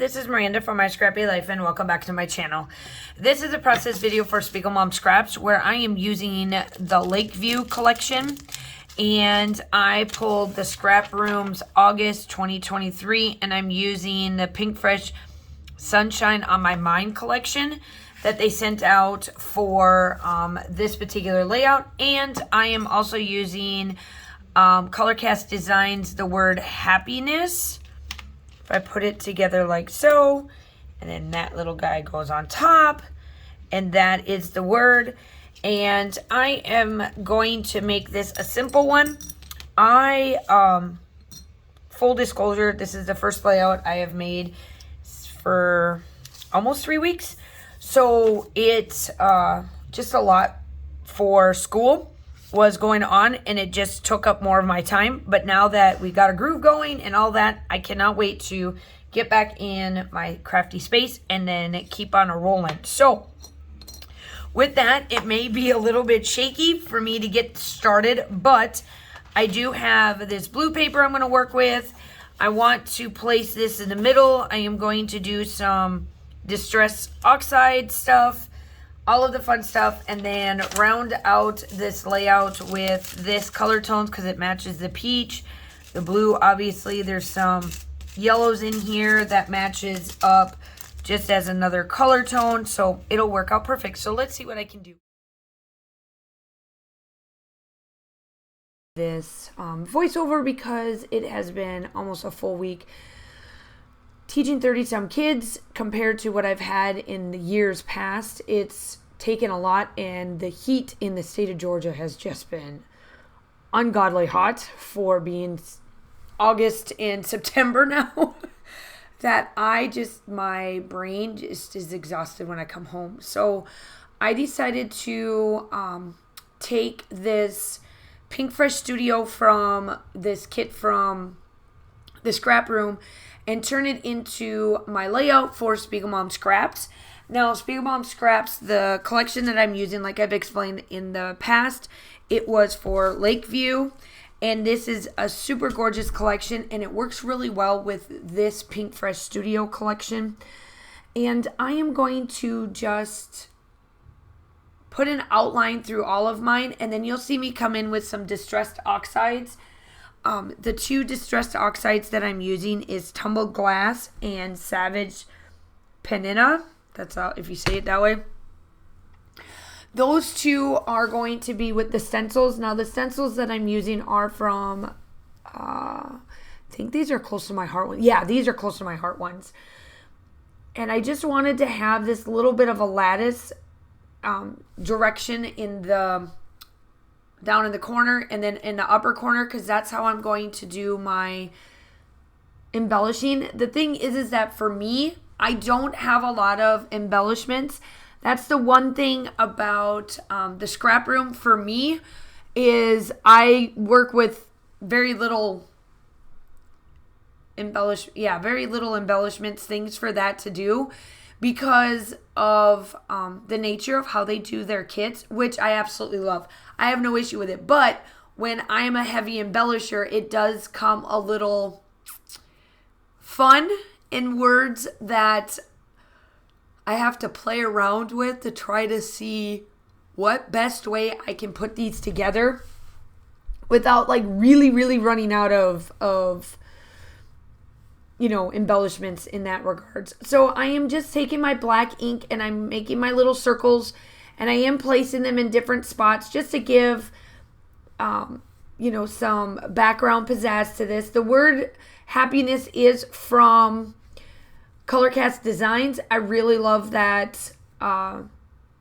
this is Miranda from My Scrappy Life and welcome back to my channel. This is a process video for Spiegel Mom Scraps where I am using the Lakeview collection, and I pulled the Scrap Rooms August 2023, and I'm using the Pink Fresh Sunshine on My Mind collection that they sent out for this particular layout. And I am also using Colorcast Designs the word happiness. If I put it together like so, and then that little guy goes on top, and that is the word. And I am going to make this a simple one. Full disclosure, this is the first layout I have made for almost 3 weeks. So it's just a lot for school was going on, and it just took up more of my time. But now that we got a groove going and all that, I cannot wait to get back in my crafty space and then keep on a rolling. So with that, it may be a little bit shaky for me to get started, but I do have this blue paper I'm going to work with. I want to place this in the middle. I am going to do some distress oxide stuff, all of the fun stuff, and then round out this layout with this color tones because it matches the peach. The blue, obviously, there's some yellows in here that matches up just as another color tone, so it'll work out perfect. So let's see what I can do. This voiceover because it has been almost a full week teaching 30-some kids compared to what I've had in the years past. It's taken a lot, and the heat in the state of Georgia has just been ungodly hot for being August and September now. That my brain just is exhausted when I come home. So I decided to take this Pink Fresh Studio from this kit from the Scrap Room and turn it into my layout for Spiegel Mom Scraps. Now, Spiegel Mom Scraps, the collection that I'm using, like I've explained in the past, it was for Lakeview. And this is a super gorgeous collection, and it works really well with this Pink Fresh Studio collection. And I am going to just put an outline through all of mine, and then you'll see me come in with some distressed oxides. The two distressed oxides that I'm using is Tumbled Glass and Savage Penina. That's how, if you say it that way. Those two are going to be with the stencils. Now, the stencils that I'm using are from, I think these are close to my heart ones. Yeah, these are close to my heart ones. And I just wanted to have this little bit of a lattice direction in the down in the corner and then in the upper corner, because that's how I'm going to do my embellishing. The thing is that for me, I don't have a lot of embellishments. That's the one thing about the Scrap Room for me, is I work with very little embellishments, things for that to do, because of the nature of how they do their kits, which I absolutely love. I have no issue with it. But when I am a heavy embellisher, it does come a little fun in words that I have to play around with to try to see what best way I can put these together without like really running out of embellishments in that regards. So I am just taking my black ink and I'm making my little circles, and I am placing them in different spots just to give, some background pizzazz to this. The word happiness is from Colorcast Designs. I really love that. I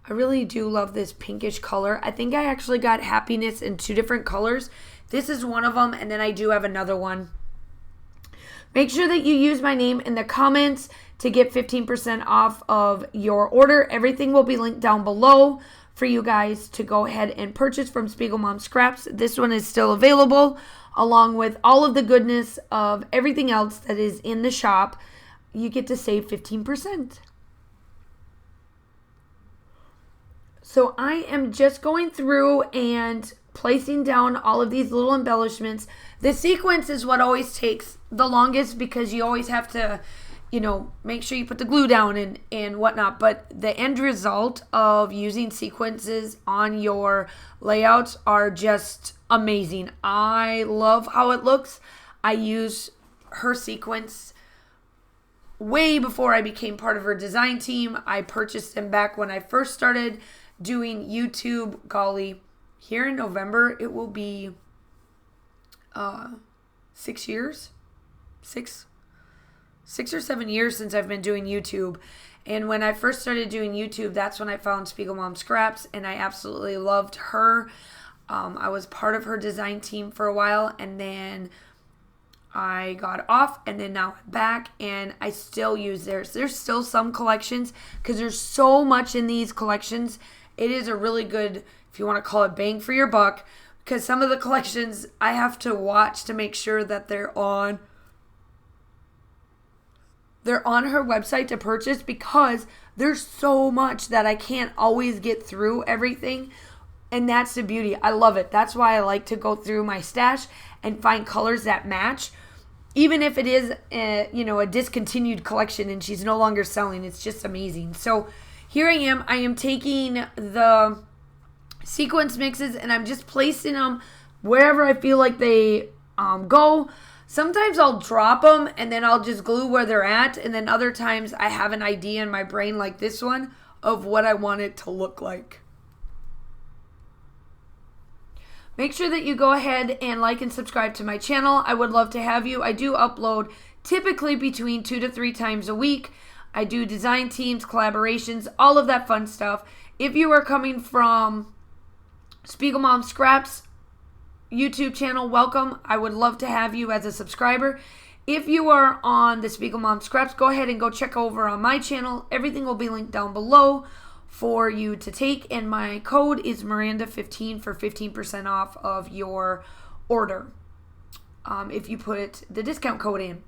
really do love this pinkish color. I think I actually got happiness in 2 different colors. This is one of them, and then I do have another one. Make sure that you use my name in the comments to get 15% off of your order. Everything will be linked down below for you guys to go ahead and purchase from Spiegel Mom Scraps. This one is still available, along with all of the goodness of everything else that is in the shop. You get to save 15%. So I am just going through and placing down all of these little embellishments. The sequence is what always takes the longest because you always have to make sure you put the glue down and whatnot. But the end result of using sequences on your layouts are just amazing. I love how it looks. I use her sequence way before I became part of her design team. I purchased them back when I first started doing YouTube. Golly, here in November, it will be 6 years. Six or 7 years since I've been doing YouTube. And when I first started doing YouTube, that's when I found Spiegel Mom Scraps, and I absolutely loved her. I was part of her design team for a while, and then I got off, and then now I'm back, and I still use theirs. There's still some collections, because there's so much in these collections. It is a really good, if you want to call it, bang for your buck, because some of the collections I have to watch to make sure that they're on her website to purchase, because there's so much that I can't always get through everything. And that's the beauty. I love it. That's why I like to go through my stash and find colors that match. Even if it is a discontinued collection and she's no longer selling, it's just amazing. So here I am taking the sequence mixes and I'm just placing them wherever I feel like they go. Sometimes I'll drop them and then I'll just glue where they're at. And then other times I have an idea in my brain, like this one, of what I want it to look like. Make sure that you go ahead and like and subscribe to my channel. I would love to have you. I do upload typically between 2 to 3 times a week. I do design teams, collaborations, all of that fun stuff. If you are coming from Spiegel Mom Scraps YouTube channel, welcome. I would love to have you as a subscriber. If you are on the Spiegel Mom Scraps, go ahead and go check over on my channel. Everything will be linked down below for you to take, and my code is Miranda15 for 15% off of your order if you put the discount code in.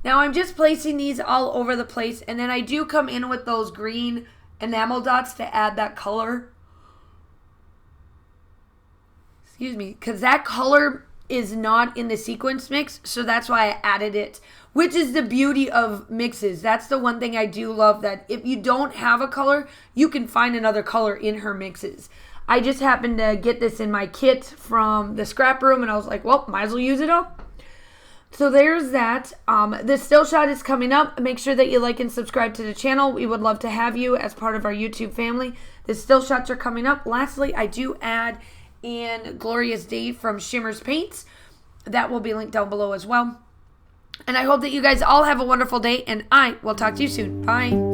Now I'm just placing these all over the place, and then I do come in with those green enamel dots to add that color. Excuse me, because that color is not in the sequence mix, so that's why I added it, which is the beauty of mixes. That's the one thing I do love, that if you don't have a color, you can find another color in her mixes. I just happened to get this in my kit from the scrap room, and I was like, well, might as well use it up. So there's that. The still shot is coming up. Make sure that you like and subscribe to the channel. We would love to have you as part of our YouTube family. The still shots are coming up. Lastly, I do add in Glorious Day from Shimmer's Paints. That will be linked down below as well. And I hope that you guys all have a wonderful day, and I will talk to you soon. Bye.